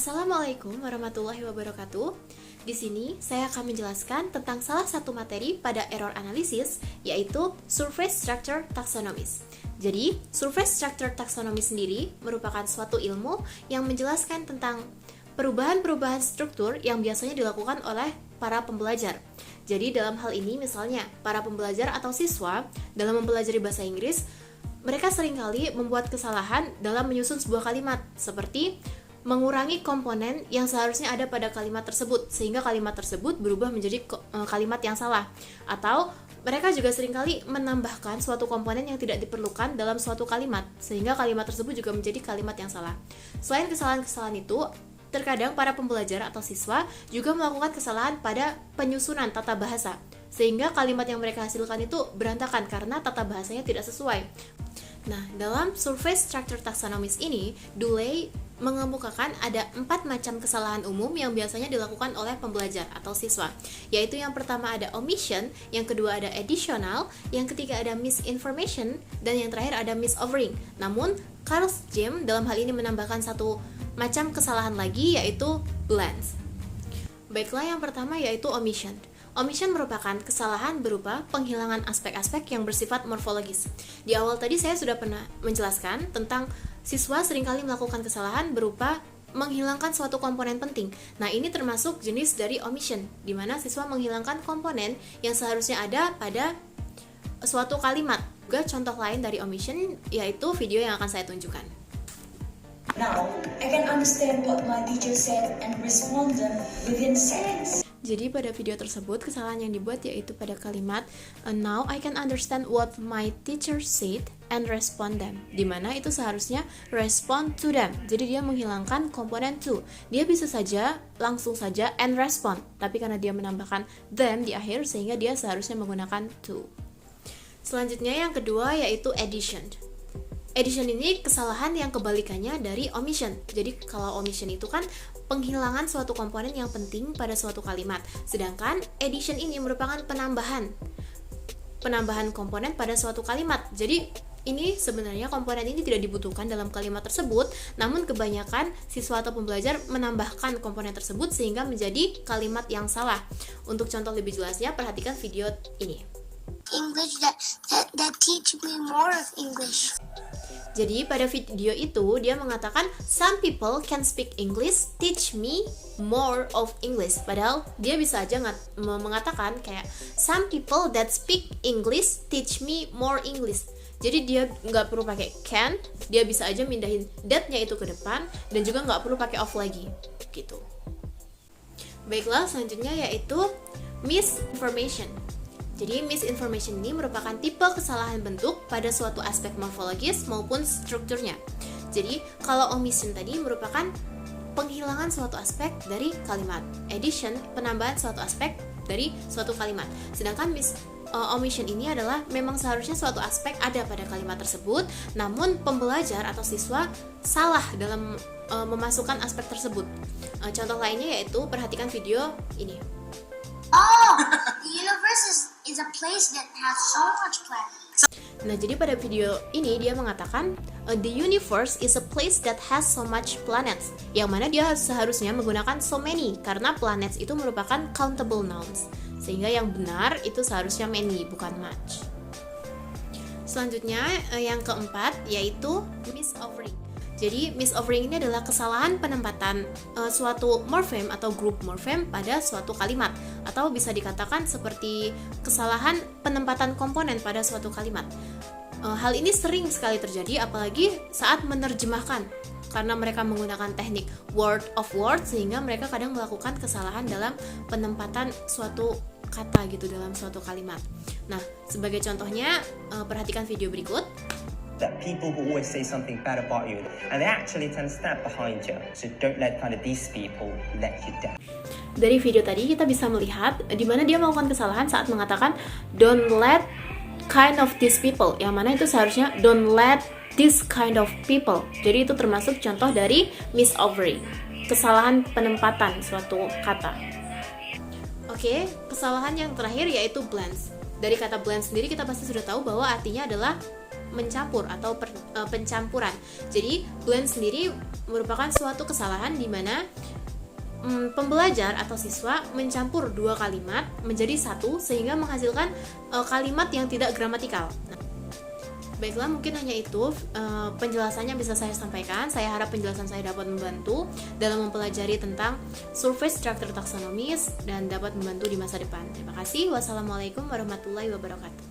Assalamualaikum warahmatullahi wabarakatuh. Di sini saya akan menjelaskan tentang salah satu materi pada error analysis, yaitu Surface Structure Taxonomies. Jadi, Surface Structure Taxonomy sendiri merupakan suatu ilmu yang menjelaskan tentang perubahan-perubahan struktur yang biasanya dilakukan oleh para pembelajar. Jadi, dalam hal ini misalnya, para pembelajar atau siswa dalam mempelajari bahasa Inggris, mereka seringkali membuat kesalahan dalam menyusun sebuah kalimat, seperti mengurangi komponen yang seharusnya ada pada kalimat tersebut, sehingga kalimat tersebut berubah menjadi kalimat yang salah. Atau mereka juga seringkali menambahkan suatu komponen yang tidak diperlukan dalam suatu kalimat, sehingga kalimat tersebut juga menjadi kalimat yang salah. Selain kesalahan-kesalahan itu, terkadang para pembelajar atau siswa juga melakukan kesalahan pada penyusunan tata bahasa, sehingga kalimat yang mereka hasilkan itu berantakan karena tata bahasanya tidak sesuai. Nah, dalam Surface Structure Taxonomies ini, Duley mengemukakan ada 4 macam kesalahan umum yang biasanya dilakukan oleh pembelajar atau siswa, yaitu yang pertama ada omission, yang kedua ada additional, yang ketiga ada misinformation, dan yang terakhir ada misoffering. Namun, Carl Jim dalam hal ini menambahkan satu macam kesalahan lagi, yaitu blends. Baiklah, yang pertama yaitu omission. Omission merupakan kesalahan berupa penghilangan aspek-aspek yang bersifat morfologis. Di awal tadi saya sudah pernah menjelaskan tentang siswa seringkali melakukan kesalahan berupa menghilangkan suatu komponen penting. Nah, ini termasuk jenis dari omission, di mana siswa menghilangkan komponen yang seharusnya ada pada suatu kalimat. Juga contoh lain dari omission yaitu video yang akan saya tunjukkan. Now, I can understand what my teacher said and respond them within seconds. Jadi pada video tersebut kesalahan yang dibuat yaitu pada kalimat now I can understand what my teacher said and respond them, dimana itu seharusnya respond to them. Jadi dia menghilangkan komponen to. Dia bisa saja langsung saja and respond, tapi karena dia menambahkan them di akhir sehingga dia seharusnya menggunakan to. Selanjutnya yang kedua yaitu addition. Addition ini kesalahan yang kebalikannya dari omission. Jadi kalau omission itu kan penghilangan suatu komponen yang penting pada suatu kalimat. Sedangkan addition ini merupakan penambahan komponen pada suatu kalimat. Jadi ini sebenarnya komponen ini tidak dibutuhkan dalam kalimat tersebut, namun kebanyakan siswa atau pembelajar menambahkan komponen tersebut sehingga menjadi kalimat yang salah. Untuk contoh lebih jelasnya, perhatikan video ini. English that teach me more of English. Jadi pada video itu dia mengatakan some people can speak English, teach me more of English. Padahal dia bisa aja mengatakan kayak some people that speak English teach me more English. Jadi dia nggak perlu pakai can, dia bisa aja mindahin that-nya itu ke depan dan juga nggak perlu pakai of lagi gitu. Baiklah, selanjutnya yaitu misinformation. Jadi misinformation ini merupakan tipe kesalahan bentuk pada suatu aspek morfologis maupun strukturnya. Jadi kalau omission tadi merupakan penghilangan suatu aspek dari kalimat, addition penambahan suatu aspek dari suatu kalimat. Sedangkan omission ini adalah memang seharusnya suatu aspek ada pada kalimat tersebut, namun pembelajar atau siswa salah dalam memasukkan aspek tersebut. Contoh lainnya yaitu perhatikan video ini. Oh, the universe is a place that has so much planets. Nah, jadi pada video ini dia mengatakan the universe is a place that has so much planets, yang mana dia seharusnya menggunakan so many karena planets itu merupakan countable nouns, sehingga yang benar itu seharusnya many bukan much. Selanjutnya yang keempat yaitu misoffering. Jadi misoffering ini adalah kesalahan penempatan suatu morfem atau grup morfem pada suatu kalimat, atau bisa dikatakan seperti kesalahan penempatan komponen pada suatu kalimat. Hal ini sering sekali terjadi apalagi saat menerjemahkan, karena mereka menggunakan teknik word of word sehingga mereka kadang melakukan kesalahan dalam penempatan suatu kata gitu dalam suatu kalimat. Nah, sebagai contohnya perhatikan video berikut. That people who always say something bad about you and they actually tend to stand behind you, so don't let these people let you down. Dari video tadi kita bisa melihat di mana dia melakukan kesalahan saat mengatakan don't let kind of these people, yang mana itu seharusnya don't let this kind of people. Jadi itu termasuk contoh dari misoffering, kesalahan penempatan suatu kata. Oke, kesalahan yang terakhir yaitu blends. Dari kata blend sendiri kita pasti sudah tahu bahwa artinya adalah mencampur atau pencampuran. Jadi blend sendiri merupakan suatu kesalahan di mana pembelajar atau siswa mencampur dua kalimat menjadi satu sehingga menghasilkan kalimat yang tidak gramatikal. Baiklah, mungkin hanya itu penjelasannya bisa saya sampaikan. Saya harap penjelasan saya dapat membantu dalam mempelajari tentang surface structure taxonomies dan dapat membantu di masa depan. Terima kasih. Wassalamualaikum warahmatullahi wabarakatuh.